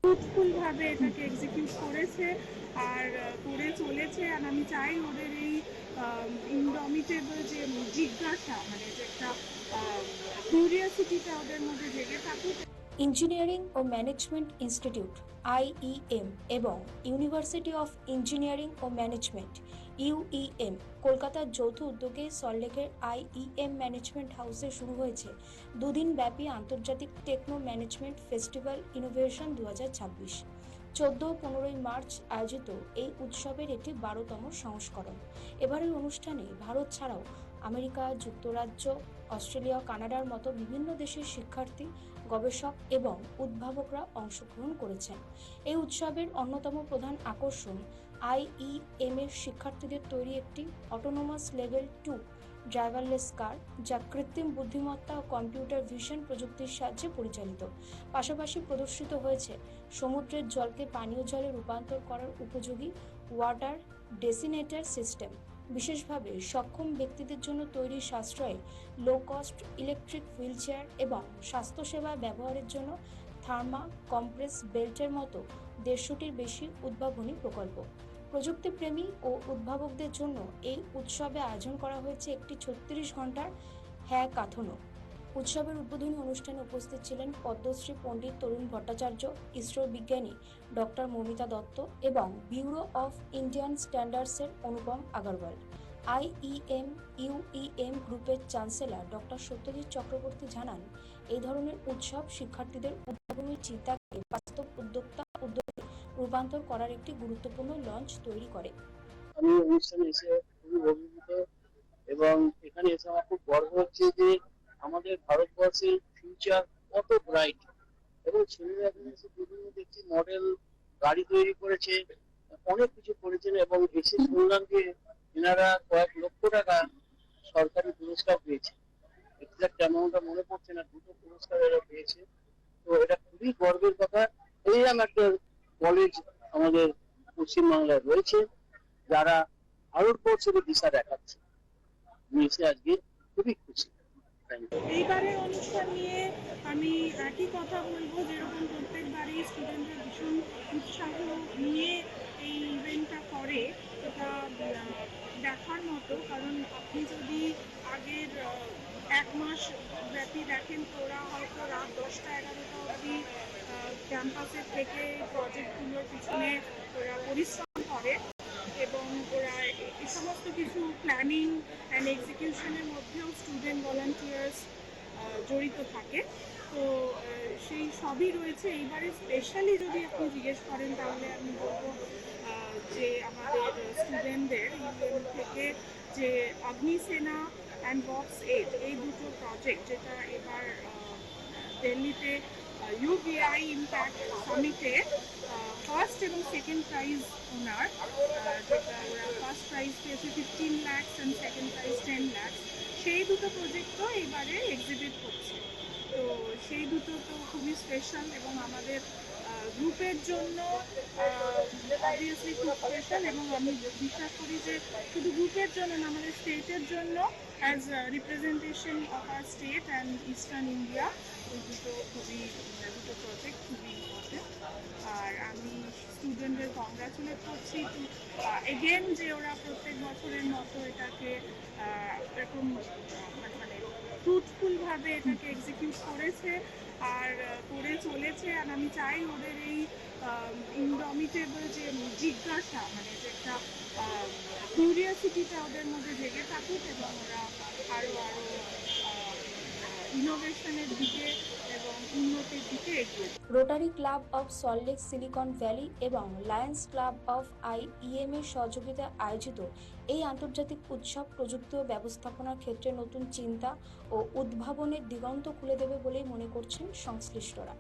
Fruitful ভাবে এটাকে execute করেছে আর করে চলেছে। আর আমি চাই ওদের এই ইনডমিটেবল যে জিজ্ঞাসা, মানে যে একটা কিউরিয়াসিটিটা ওদের মধ্যে জেগে থাকুক। ইঞ্জিনিয়ারিং ও ম্যানেজমেন্ট ইনস্টিটিউট আইইএম এবং ইউনিভার্সিটি অফ ইঞ্জিনিয়ারিং ও ম্যানেজমেন্ট ইউইএম কলকাতার যৌথ উদ্যোগে সল্টলেকের আইইএম ম্যানেজমেন্ট হাউসে শুরু হয়েছে দুদিন ব্যাপী আন্তর্জাতিক techno management festival innovation 2026। 14-15 March আয়োজিত এই উৎসবের এটি 12তম সংস্করণ। এবারের অনুষ্ঠানে ভারত ছাড়াও আমেরিকা যুক্তরাজ্য, অস্ট্রেলিয়া, কানাডার মতো বিভিন্ন দেশের শিক্ষার্থী, গবেষক এবং উদ্ভাবকরা অংশগ্রহণ করেছেন। এই উৎসবের অন্যতম প্রধান আকর্ষণ আইইএম এর শিক্ষার্থীদের তৈরি একটি অটোনোমাস লেভেল 2 ড্রাইভারলেস কার, যা কৃত্রিম বুদ্ধিমত্তা ও কম্পিউটার ভিশন প্রযুক্তির সাহায্যে পরিচালিত। পাশাপাশি প্রদর্শিত হয়েছে সমুদ্রের জলকে পানীয় জলে রূপান্তর করার উপযোগী ওয়াটার ডেসিনেটর সিস্টেম, বিশেষভাবে সক্ষম ব্যক্তিদের জন্য তৈরি সাশ্রয়ী low cost electric wheel chair এবং স্বাস্থ্যসেবা ব্যবহারের জন্য থার্মা কম্প্রেস বেল্টের মতো 150টির বেশি উদ্ভাবনী প্রকল্প। প্রযুক্তিপ্রেমী ও উদ্ভাবকদের জন্য এই উৎসবে আয়োজন করা হয়েছে একটি 36 ঘন্টার হ্যাকাথনও। উৎসবের উদ্বোধনী অনুষ্ঠানে উপস্থিত ছিলেন পদ্মশ্রী পণ্ডিত তরুণ ভট্টাচার্য, ইসরোর বিজ্ঞানী ডক্টর মৌমিতা দত্ত এবং ব্যুরো অফ ইন্ডিয়ান স্ট্যান্ডার্ডসের অনুপম আগরওয়াল। আইইএম ইউইএম গ্রুপের চ্যান্সেলর ডক্টর সত্যজিৎ চক্রবর্তী জানান, এই ধরনের উৎসব শিক্ষার্থীদের উদ্ভাবনী চিন্তাকে বাস্তব উদ্যোগে রূপান্তর করার একটি গুরুত্বপূর্ণ লঞ্চ তৈরি করে। আমি অনুষ্ঠানে এসে খুবই অভিভূত এবং এখানে এসে আমার খুব গর্ব হচ্ছে যে আমাদের ভারতবর্ষের ফিউচার কত ব্রাইট এবং ছেলেরা এখানে এসে বিভিন্ন দেখছি মডেল গাড়ি তৈরি করেছে, অনেক কিছু করেছেন এবং এসে শুনলাম যে এনারা কয়েক লক্ষ টাকা সরকারি পুরস্কার পেয়েছে। এক্সাক্ট অ্যামাউন্টটা মনে পড়ছে না, 2টো পুরস্কার এরা পেয়েছে। তো এটা খুবই গর্বের কথা। এইরকম একটা কলেজ আমাদের পশ্চিমবাংলায় রয়েছে যারা ভারতবর্ষের দিশা দেখাচ্ছে। আমি এসে আজকে খুবই খুশি। এইবারের অনুষ্ঠান নিয়ে আমি একই কথা বলবো, যেরকম প্রত্যেকবারই স্টুডেন্টরা ভীষণ উৎসাহ নিয়ে এই ইভেন্টটা করে, এটা দেখার মতো। কারণ আপনি যদি আগের 1 মাস ব্যাপী দেখেন, তো ওরা হয়তো রাত 10টা-11টা অবধি ক্যাম্পাসের থেকে প্রজেক্টগুলোর পিছনে ওরা পরিশ্রম করে এবং ওরা এই সমস্ত কিছু প্ল্যানিং অ্যান্ড এক্সিকিউশনের মধ্যেও স্টুডেন্ট ভলান্টিয়ার্স জড়িত থাকে। তো সেই সবই রয়েছে। এইবারে স্পেশালি যদি আপনি জিজ্ঞেস করেন, তাহলে আমি বলবো যে আমাদের স্টুডেন্টদের ইউএম থেকে যে অগ্নিসেনা অ্যান্ড বক্স 8 এই দুটো প্রজেক্ট, যেটা এবার দিল্লিতে ইউবিআই ইম্প্যাক্ট সামিটে ফার্স্ট এবং সেকেন্ড প্রাইজ ওনার, যেটা ওরা ফার্স্ট প্রাইজ পেয়েছে 15 lakh and second prize 10 lakh, সেই দুটো প্রজেক্টও এবারে এক্সিবিট করছে। তো সেই দুটো তো খুবই স্পেশাল এবং আমাদের গ্রুপের জন্য অবভিয়াসলি খুব স্পেশাল। এবং আমি বিশ্বাস করি যে শুধু গ্রুপের জন্য না, আমাদের স্টেটের জন্য as representation of our state and eastern India, ওই দুটো প্রজেক্ট খুবই ইম্পর্টেন্ট। আর আমি স্টুডেন্টদের কংগ্রাচুলেট করছি টু এগেন, যে ওরা প্রত্যেক বছরের মতো এটাকে এরকম মানে ফ্রুটফুলভাবে এটাকে এক্সিকিউট করেছে আর করে চলেছে। আর আমি চাই ওদের এই ইনডমিটেবল যে জিজ্ঞাসা, মানে যে একটা কিউরিয়াসিটিটা ওদের মধ্যে জেগে থাকুক এবং ওরা আরও ইনোভেশনের দিকে এবং উন্নতির দিকে এগিয়ে। Rotary club of Salt Lake silicon valley এবং লায়ন্স ক্লাব অফ আইইএম এর সহযোগিতায় আয়োজিত এই আন্তর্জাতিক উৎসব প্রযুক্তি ও ব্যবস্থাপনার ক্ষেত্রে নতুন চিন্তা ও উদ্ভাবনের দিগন্ত খুলে দেবে বলেই মনে করছেন সংশ্লিষ্টরা।